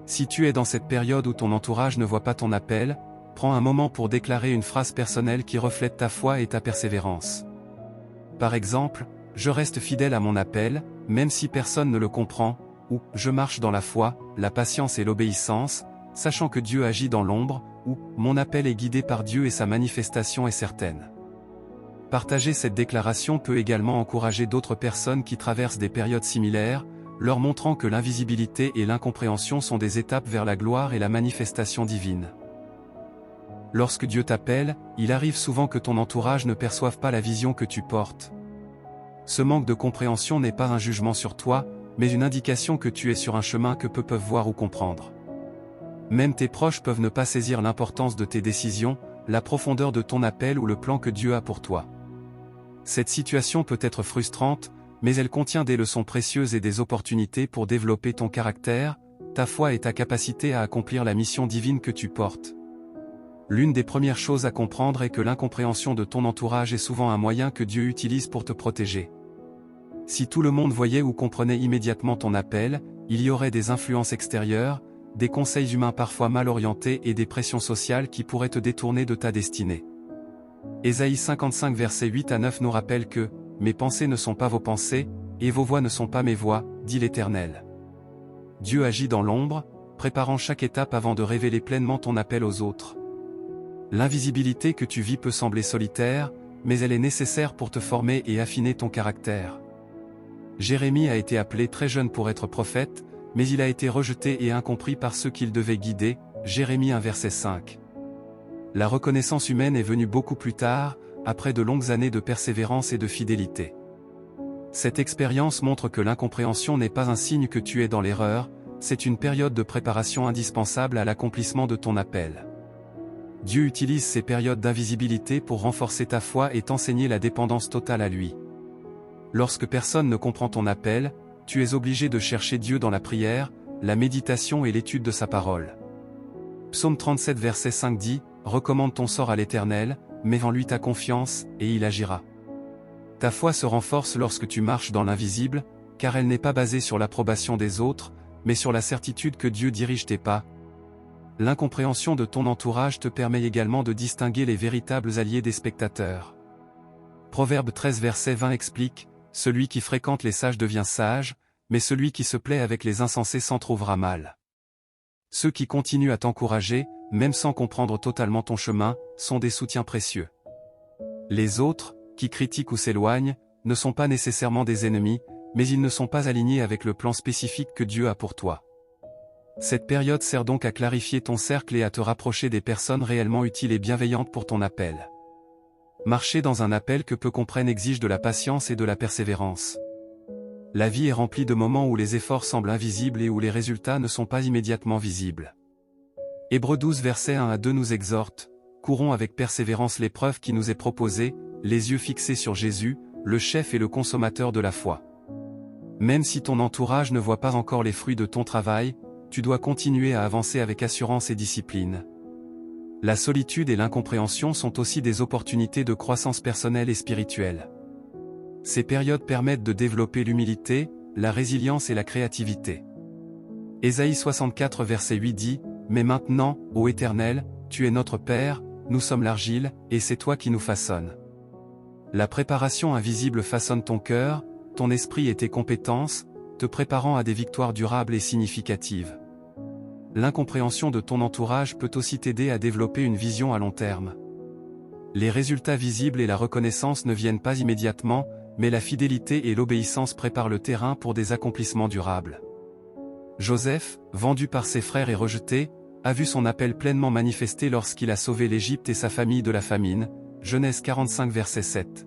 S1: Si tu es dans cette période où ton entourage ne voit pas ton appel, prends un moment pour déclarer une phrase personnelle qui reflète ta foi et ta persévérance. Par exemple, « Je reste fidèle à mon appel, même si personne ne le comprend », ou « Je marche dans la foi, la patience et l'obéissance, sachant que Dieu agit dans l'ombre », ou « Mon appel est guidé par Dieu et sa manifestation est certaine ». Partager cette déclaration peut également encourager d'autres personnes qui traversent des périodes similaires, leur montrant que l'invisibilité et l'incompréhension sont des étapes vers la gloire et la manifestation divine. Lorsque Dieu t'appelle, il arrive souvent que ton entourage ne perçoive pas la vision que tu portes. Ce manque de compréhension n'est pas un jugement sur toi, mais une indication que tu es sur un chemin que peu peuvent voir ou comprendre. Même tes proches peuvent ne pas saisir l'importance de tes décisions, la profondeur de ton appel ou le plan que Dieu a pour toi. Cette situation peut être frustrante, mais elle contient des leçons précieuses et des opportunités pour développer ton caractère, ta foi et ta capacité à accomplir la mission divine que tu portes. L'une des premières choses à comprendre est que l'incompréhension de ton entourage est souvent un moyen que Dieu utilise pour te protéger. Si tout le monde voyait ou comprenait immédiatement ton appel, il y aurait des influences extérieures, des conseils humains parfois mal orientés et des pressions sociales qui pourraient te détourner de ta destinée. Ésaïe 55 versets 8 à 9 nous rappelle que « Mes pensées ne sont pas vos pensées, et vos voix ne sont pas mes voix, dit l'Éternel. » Dieu agit dans l'ombre, préparant chaque étape avant de révéler pleinement ton appel aux autres. L'invisibilité que tu vis peut sembler solitaire, mais elle est nécessaire pour te former et affiner ton caractère. Jérémie a été appelé très jeune pour être prophète, mais il a été rejeté et incompris par ceux qu'il devait guider, Jérémie 1 verset 5. La reconnaissance humaine est venue beaucoup plus tard, après de longues années de persévérance et de fidélité. Cette expérience montre que l'incompréhension n'est pas un signe que tu es dans l'erreur, c'est une période de préparation indispensable à l'accomplissement de ton appel. Dieu utilise ces périodes d'invisibilité pour renforcer ta foi et t'enseigner la dépendance totale à lui. Lorsque personne ne comprend ton appel, tu es obligé de chercher Dieu dans la prière, la méditation et l'étude de sa parole. Psaume 37 verset 5 dit, « Recommande ton sort à l'Éternel, mets en lui ta confiance, et il agira. » Ta foi se renforce lorsque tu marches dans l'invisible, car elle n'est pas basée sur l'approbation des autres, mais sur la certitude que Dieu dirige tes pas. L'incompréhension de ton entourage te permet également de distinguer les véritables alliés des spectateurs. Proverbe 13 verset 20 explique, « Celui qui fréquente les sages devient sage, mais celui qui se plaît avec les insensés s'en trouvera mal. » Ceux qui continuent à t'encourager, même sans comprendre totalement ton chemin, sont des soutiens précieux. Les autres, qui critiquent ou s'éloignent, ne sont pas nécessairement des ennemis, mais ils ne sont pas alignés avec le plan spécifique que Dieu a pour toi. Cette période sert donc à clarifier ton cercle et à te rapprocher des personnes réellement utiles et bienveillantes pour ton appel. Marcher dans un appel que peu comprennent exige de la patience et de la persévérance. La vie est remplie de moments où les efforts semblent invisibles et où les résultats ne sont pas immédiatement visibles. Hébreux 12 versets 1 à 2 nous exhorte, « Courons avec persévérance l'épreuve qui nous est proposée, les yeux fixés sur Jésus, le chef et le consommateur de la foi. » Même si ton entourage ne voit pas encore les fruits de ton travail, tu dois continuer à avancer avec assurance et discipline. La solitude et l'incompréhension sont aussi des opportunités de croissance personnelle et spirituelle. Ces périodes permettent de développer l'humilité, la résilience et la créativité. Ésaïe 64 verset 8 dit, « Mais maintenant, ô Éternel, tu es notre Père, nous sommes l'argile, et c'est toi qui nous façonnes. » La préparation invisible façonne ton cœur, ton esprit et tes compétences, te préparant à des victoires durables et significatives. L'incompréhension de ton entourage peut aussi t'aider à développer une vision à long terme. Les résultats visibles et la reconnaissance ne viennent pas immédiatement, mais la fidélité et l'obéissance préparent le terrain pour des accomplissements durables. Joseph, vendu par ses frères et rejeté, a vu son appel pleinement manifesté lorsqu'il a sauvé l'Égypte et sa famille de la famine, Genèse 45 verset 7.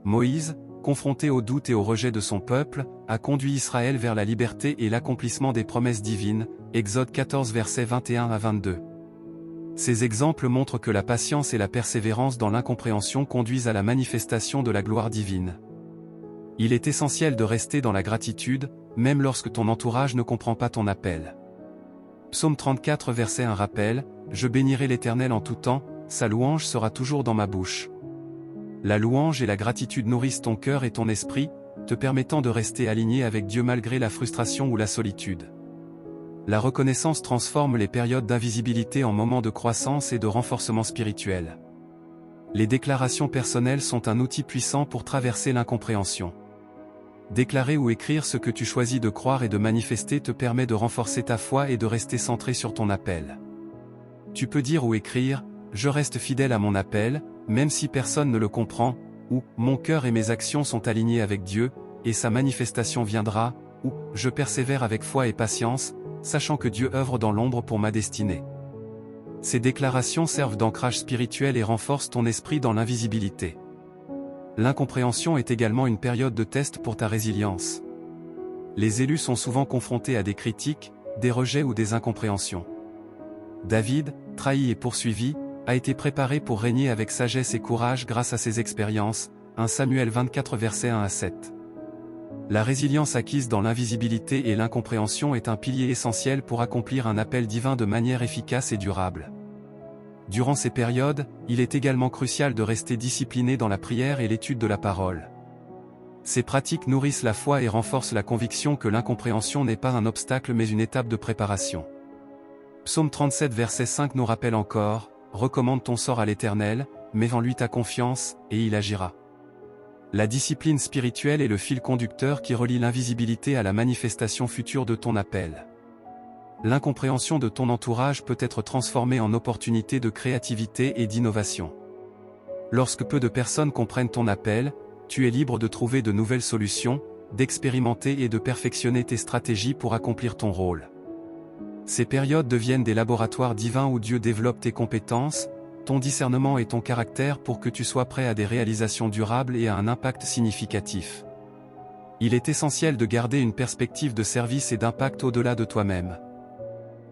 S1: Moïse, confronté au doute et au rejet de son peuple, a conduit Israël vers la liberté et l'accomplissement des promesses divines, Exode 14 versets 21 à 22. Ces exemples montrent que la patience et la persévérance dans l'incompréhension conduisent à la manifestation de la gloire divine. Il est essentiel de rester dans la gratitude, même lorsque ton entourage ne comprend pas ton appel. Psaume 34 verset 1 rappelle, « Je bénirai l'Éternel en tout temps, sa louange sera toujours dans ma bouche. » La louange et la gratitude nourrissent ton cœur et ton esprit, te permettant de rester aligné avec Dieu malgré la frustration ou la solitude. La reconnaissance transforme les périodes d'invisibilité en moments de croissance et de renforcement spirituel. Les déclarations personnelles sont un outil puissant pour traverser l'incompréhension. Déclarer ou écrire ce que tu choisis de croire et de manifester te permet de renforcer ta foi et de rester centré sur ton appel. Tu peux dire ou écrire, « Je reste fidèle à mon appel, même si personne ne le comprend », ou « Mon cœur et mes actions sont alignés avec Dieu, et sa manifestation viendra », ou « Je persévère avec foi et patience, sachant que Dieu œuvre dans l'ombre pour ma destinée. » Ces déclarations servent d'ancrage spirituel et renforcent ton esprit dans l'invisibilité. L'incompréhension est également une période de test pour ta résilience. Les élus sont souvent confrontés à des critiques, des rejets ou des incompréhensions. David, trahi et poursuivi, a été préparé pour régner avec sagesse et courage grâce à ses expériences, 1 Samuel 24 versets 1 à 7. La résilience acquise dans l'invisibilité et l'incompréhension est un pilier essentiel pour accomplir un appel divin de manière efficace et durable. Durant ces périodes, il est également crucial de rester discipliné dans la prière et l'étude de la parole. Ces pratiques nourrissent la foi et renforcent la conviction que l'incompréhension n'est pas un obstacle mais une étape de préparation. Psaume 37 verset 5 nous rappelle encore, « Recommande ton sort à l'Éternel, mets en lui ta confiance, et il agira. » La discipline spirituelle est le fil conducteur qui relie l'invisibilité à la manifestation future de ton appel. L'incompréhension de ton entourage peut être transformée en opportunité de créativité et d'innovation. Lorsque peu de personnes comprennent ton appel, tu es libre de trouver de nouvelles solutions, d'expérimenter et de perfectionner tes stratégies pour accomplir ton rôle. Ces périodes deviennent des laboratoires divins où Dieu développe tes compétences, ton discernement et ton caractère pour que tu sois prêt à des réalisations durables et à un impact significatif. Il est essentiel de garder une perspective de service et d'impact au-delà de toi-même.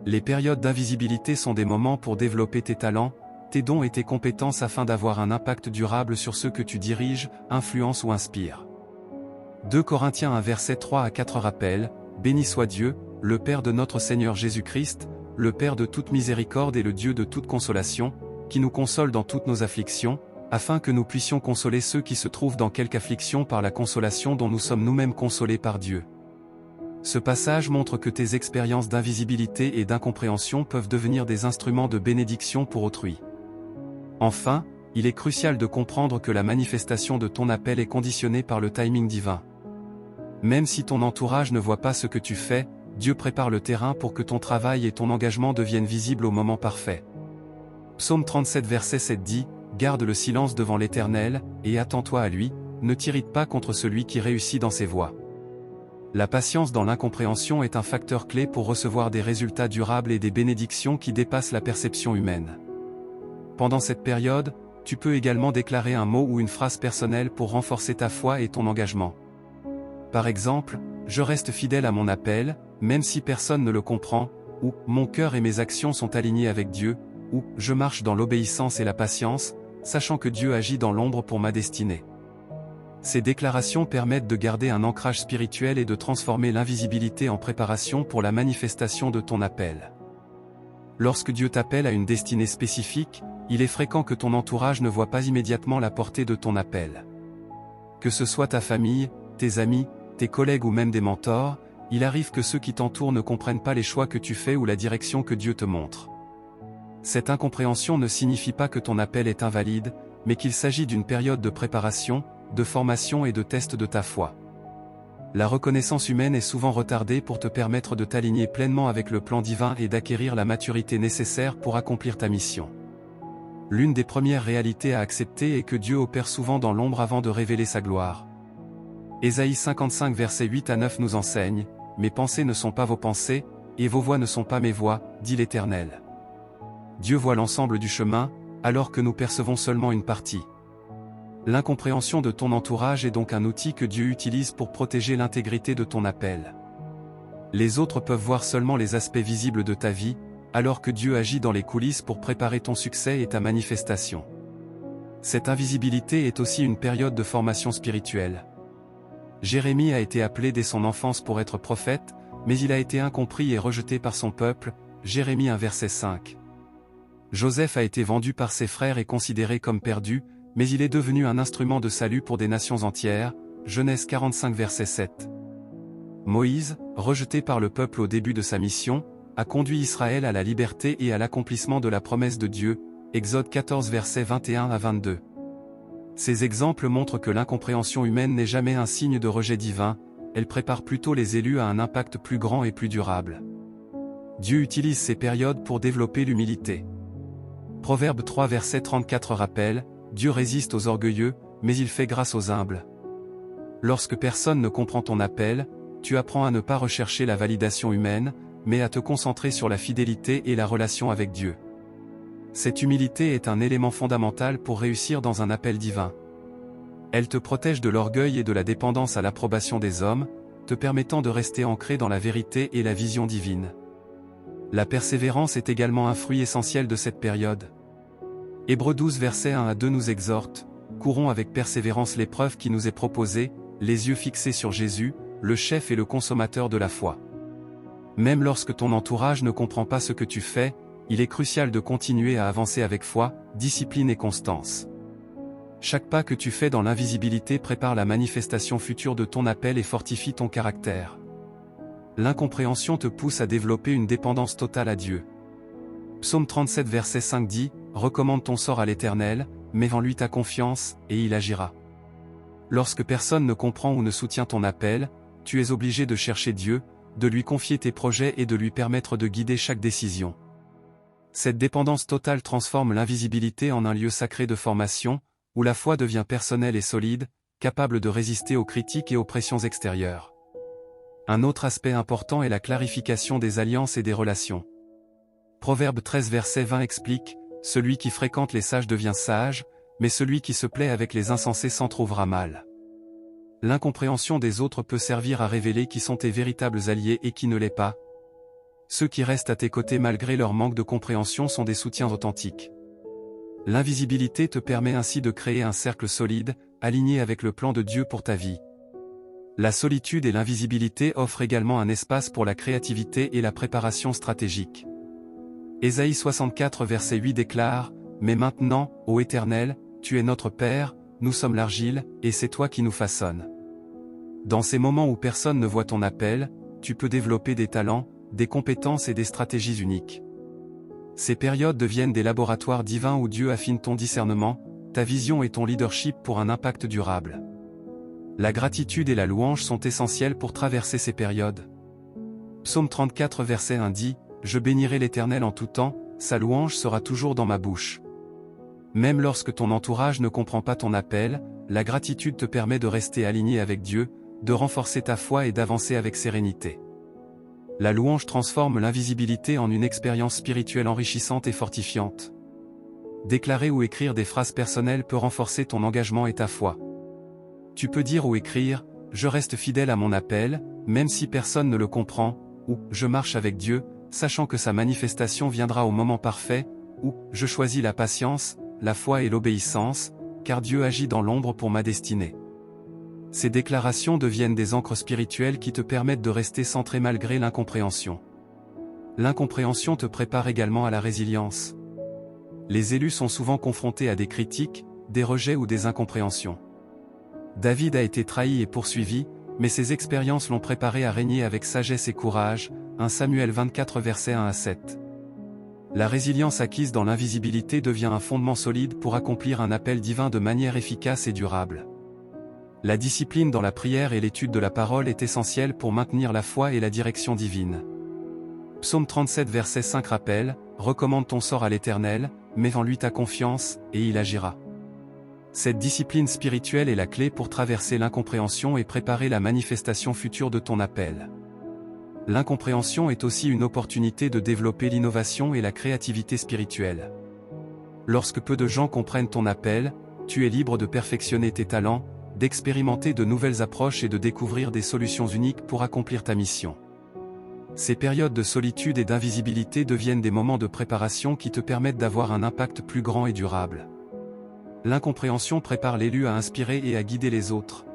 S1: Les périodes d'invisibilité sont des moments pour développer tes talents, tes dons et tes compétences afin d'avoir un impact durable sur ceux que tu diriges, influences ou inspires. 2 Corinthiens 1 versets 3 à 4 rappelle, « Béni soit Dieu, le Père de notre Seigneur Jésus-Christ, le Père de toute miséricorde et le Dieu de toute consolation, qui nous console dans toutes nos afflictions, afin que nous puissions consoler ceux qui se trouvent dans quelque affliction par la consolation dont nous sommes nous-mêmes consolés par Dieu. » Ce passage montre que tes expériences d'invisibilité et d'incompréhension peuvent devenir des instruments de bénédiction pour autrui. Enfin, il est crucial de comprendre que la manifestation de ton appel est conditionnée par le timing divin. Même si ton entourage ne voit pas ce que tu fais, Dieu prépare le terrain pour que ton travail et ton engagement deviennent visibles au moment parfait. Psaume 37 verset 7 dit, « Garde le silence devant l'Éternel, et attends-toi à lui, ne t'irrite pas contre celui qui réussit dans ses voies. » La patience dans l'incompréhension est un facteur clé pour recevoir des résultats durables et des bénédictions qui dépassent la perception humaine. Pendant cette période, tu peux également déclarer un mot ou une phrase personnelle pour renforcer ta foi et ton engagement. Par exemple, « Je reste fidèle à mon appel, même si personne ne le comprend », ou « Mon cœur et mes actions sont alignés avec Dieu », ou « Je marche dans l'obéissance et la patience, sachant que Dieu agit dans l'ombre pour ma destinée ». Ces déclarations permettent de garder un ancrage spirituel et de transformer l'invisibilité en préparation pour la manifestation de ton appel. Lorsque Dieu t'appelle à une destinée spécifique, il est fréquent que ton entourage ne voit pas immédiatement la portée de ton appel. Que ce soit ta famille, tes amis, tes collègues ou même des mentors, il arrive que ceux qui t'entourent ne comprennent pas les choix que tu fais ou la direction que Dieu te montre. Cette incompréhension ne signifie pas que ton appel est invalide, mais qu'il s'agit d'une période de préparation, de formation et de test de ta foi. La reconnaissance humaine est souvent retardée pour te permettre de t'aligner pleinement avec le plan divin et d'acquérir la maturité nécessaire pour accomplir ta mission. L'une des premières réalités à accepter est que Dieu opère souvent dans l'ombre avant de révéler sa gloire. Ésaïe 55 versets 8 à 9 nous enseigne, « Mes pensées ne sont pas vos pensées, et vos voies ne sont pas mes voies, dit l'Éternel. » Dieu voit l'ensemble du chemin, alors que nous percevons seulement une partie. L'incompréhension de ton entourage est donc un outil que Dieu utilise pour protéger l'intégrité de ton appel. Les autres peuvent voir seulement les aspects visibles de ta vie, alors que Dieu agit dans les coulisses pour préparer ton succès et ta manifestation. Cette invisibilité est aussi une période de formation spirituelle. Jérémie a été appelé dès son enfance pour être prophète, mais il a été incompris et rejeté par son peuple, Jérémie 1 verset 5. Joseph a été vendu par ses frères et considéré comme perdu, mais il est devenu un instrument de salut pour des nations entières, Genèse 45 verset 7. Moïse, rejeté par le peuple au début de sa mission, a conduit Israël à la liberté et à l'accomplissement de la promesse de Dieu, Exode 14 versets 21 à 22. Ces exemples montrent que l'incompréhension humaine n'est jamais un signe de rejet divin, elle prépare plutôt les élus à un impact plus grand et plus durable. Dieu utilise ces périodes pour développer l'humilité. Proverbe 3 verset 34 rappelle, « Dieu résiste aux orgueilleux, mais il fait grâce aux humbles. » Lorsque personne ne comprend ton appel, tu apprends à ne pas rechercher la validation humaine, mais à te concentrer sur la fidélité et la relation avec Dieu. Cette humilité est un élément fondamental pour réussir dans un appel divin. Elle te protège de l'orgueil et de la dépendance à l'approbation des hommes, te permettant de rester ancré dans la vérité et la vision divine. La persévérance est également un fruit essentiel de cette période. Hébreux 12 versets 1 à 2 nous exhorte, « Courons avec persévérance l'épreuve qui nous est proposée, les yeux fixés sur Jésus, le chef et le consommateur de la foi. » Même lorsque ton entourage ne comprend pas ce que tu fais, il est crucial de continuer à avancer avec foi, discipline et constance. Chaque pas que tu fais dans l'invisibilité prépare la manifestation future de ton appel et fortifie ton caractère. L'incompréhension te pousse à développer une dépendance totale à Dieu. Psaume 37 verset 5 dit, « Recommande ton sort à l'Éternel, mets en lui ta confiance, et il agira. » Lorsque personne ne comprend ou ne soutient ton appel, tu es obligé de chercher Dieu, de lui confier tes projets et de lui permettre de guider chaque décision. Cette dépendance totale transforme l'invisibilité en un lieu sacré de formation, où la foi devient personnelle et solide, capable de résister aux critiques et aux pressions extérieures. Un autre aspect important est la clarification des alliances et des relations. Proverbe 13 verset 20 explique, « Celui qui fréquente les sages devient sage, mais celui qui se plaît avec les insensés s'en trouvera mal. » L'incompréhension des autres peut servir à révéler qui sont tes véritables alliés et qui ne l'est pas. Ceux qui restent à tes côtés malgré leur manque de compréhension sont des soutiens authentiques. L'invisibilité te permet ainsi de créer un cercle solide, aligné avec le plan de Dieu pour ta vie. La solitude et l'invisibilité offrent également un espace pour la créativité et la préparation stratégique. Ésaïe 64 verset 8 déclare « Mais maintenant, ô Éternel, tu es notre Père, nous sommes l'argile, et c'est toi qui nous façonnes. » Dans ces moments où personne ne voit ton appel, tu peux développer des talents, des compétences et des stratégies uniques. Ces périodes deviennent des laboratoires divins où Dieu affine ton discernement, ta vision et ton leadership pour un impact durable. La gratitude et la louange sont essentielles pour traverser ces périodes. Psaume 34 verset 1 dit « Je bénirai l'Éternel en tout temps, sa louange sera toujours dans ma bouche. » Même lorsque ton entourage ne comprend pas ton appel, la gratitude te permet de rester aligné avec Dieu, de renforcer ta foi et d'avancer avec sérénité. La louange transforme l'invisibilité en une expérience spirituelle enrichissante et fortifiante. Déclarer ou écrire des phrases personnelles peut renforcer ton engagement et ta foi. Tu peux dire ou écrire « Je reste fidèle à mon appel, même si personne ne le comprend » ou « Je marche avec Dieu, sachant que sa manifestation viendra au moment parfait » ou « Je choisis la patience, la foi et l'obéissance, car Dieu agit dans l'ombre pour ma destinée. » Ces déclarations deviennent des ancres spirituelles qui te permettent de rester centré malgré l'incompréhension. L'incompréhension te prépare également à la résilience. Les élus sont souvent confrontés à des critiques, des rejets ou des incompréhensions. David a été trahi et poursuivi, mais ses expériences l'ont préparé à régner avec sagesse et courage, 1 Samuel 24 versets 1 à 7. La résilience acquise dans l'invisibilité devient un fondement solide pour accomplir un appel divin de manière efficace et durable. La discipline dans la prière et l'étude de la parole est essentielle pour maintenir la foi et la direction divine. Psaume 37 verset 5 rappelle « Recommande ton sort à l'Éternel, mets en lui ta confiance, et il agira. » Cette discipline spirituelle est la clé pour traverser l'incompréhension et préparer la manifestation future de ton appel. L'incompréhension est aussi une opportunité de développer l'innovation et la créativité spirituelle. Lorsque peu de gens comprennent ton appel, tu es libre de perfectionner tes talents, d'expérimenter de nouvelles approches et de découvrir des solutions uniques pour accomplir ta mission. Ces périodes de solitude et d'invisibilité deviennent des moments de préparation qui te permettent d'avoir un impact plus grand et durable. L'incompréhension prépare l'élu à inspirer et à guider les autres.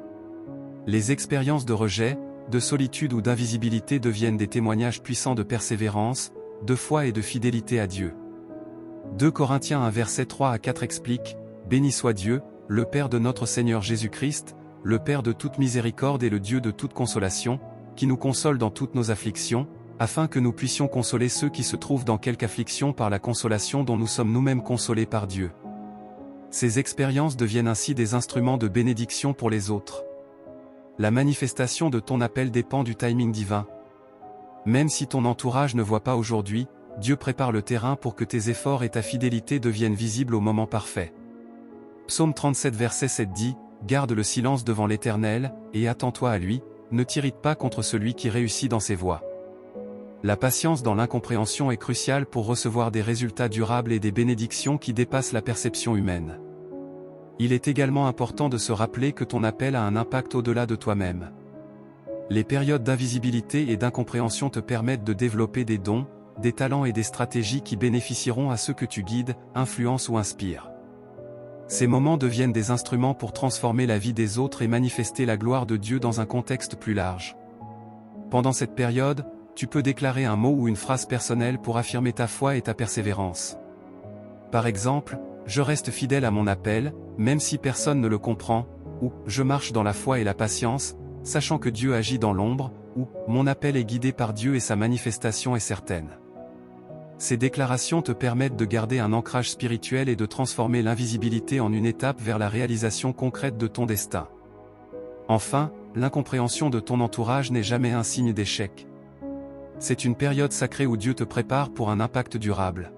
S1: Les expériences de rejet, de solitude ou d'invisibilité deviennent des témoignages puissants de persévérance, de foi et de fidélité à Dieu. 2 Corinthiens 1 verset 3 à 4 explique « Béni soit Dieu, le Père de notre Seigneur Jésus-Christ, le Père de toute miséricorde et le Dieu de toute consolation, qui nous console dans toutes nos afflictions, afin que nous puissions consoler ceux qui se trouvent dans quelque affliction par la consolation dont nous sommes nous-mêmes consolés par Dieu. » Ces expériences deviennent ainsi des instruments de bénédiction pour les autres. La manifestation de ton appel dépend du timing divin. Même si ton entourage ne voit pas aujourd'hui, Dieu prépare le terrain pour que tes efforts et ta fidélité deviennent visibles au moment parfait. Psaume 37 verset 7 dit « Garde le silence devant l'Éternel, et attends-toi à lui, ne t'irrite pas contre celui qui réussit dans ses voies. » La patience dans l'incompréhension est cruciale pour recevoir des résultats durables et des bénédictions qui dépassent la perception humaine. Il est également important de se rappeler que ton appel a un impact au-delà de toi-même. Les périodes d'invisibilité et d'incompréhension te permettent de développer des dons, des talents et des stratégies qui bénéficieront à ceux que tu guides, influences ou inspires. Ces moments deviennent des instruments pour transformer la vie des autres et manifester la gloire de Dieu dans un contexte plus large. Pendant cette période, tu peux déclarer un mot ou une phrase personnelle pour affirmer ta foi et ta persévérance. Par exemple, « Je reste fidèle à mon appel, même si personne ne le comprend » ou « Je marche dans la foi et la patience, sachant que Dieu agit dans l'ombre » ou « Mon appel est guidé par Dieu et sa manifestation est certaine ». Ces déclarations te permettent de garder un ancrage spirituel et de transformer l'invisibilité en une étape vers la réalisation concrète de ton destin. Enfin, l'incompréhension de ton entourage n'est jamais un signe d'échec. C'est une période sacrée où Dieu te prépare pour un impact durable.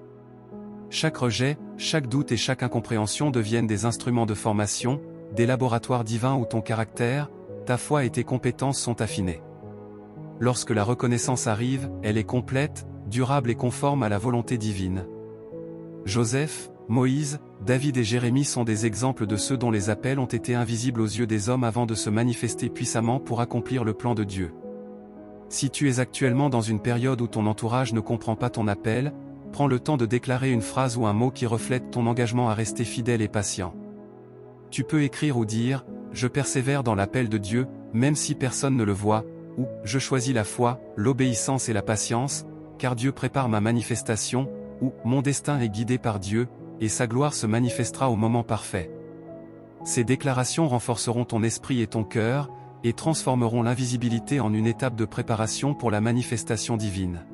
S1: Chaque rejet, chaque doute et chaque incompréhension deviennent des instruments de formation, des laboratoires divins où ton caractère, ta foi et tes compétences sont affinés. Lorsque la reconnaissance arrive, elle est complète, durable et conforme à la volonté divine. Joseph, Moïse, David et Jérémie sont des exemples de ceux dont les appels ont été invisibles aux yeux des hommes avant de se manifester puissamment pour accomplir le plan de Dieu. Si tu es actuellement dans une période où ton entourage ne comprend pas ton appel, prends le temps de déclarer une phrase ou un mot qui reflète ton engagement à rester fidèle et patient. Tu peux écrire ou dire « Je persévère dans l'appel de Dieu, même si personne ne le voit » ou « Je choisis la foi, l'obéissance et la patience, car Dieu prépare ma manifestation » ou « Mon destin est guidé par Dieu, et sa gloire se manifestera au moment parfait ». Ces déclarations renforceront ton esprit et ton cœur, et transformeront l'invisibilité en une étape de préparation pour la manifestation divine.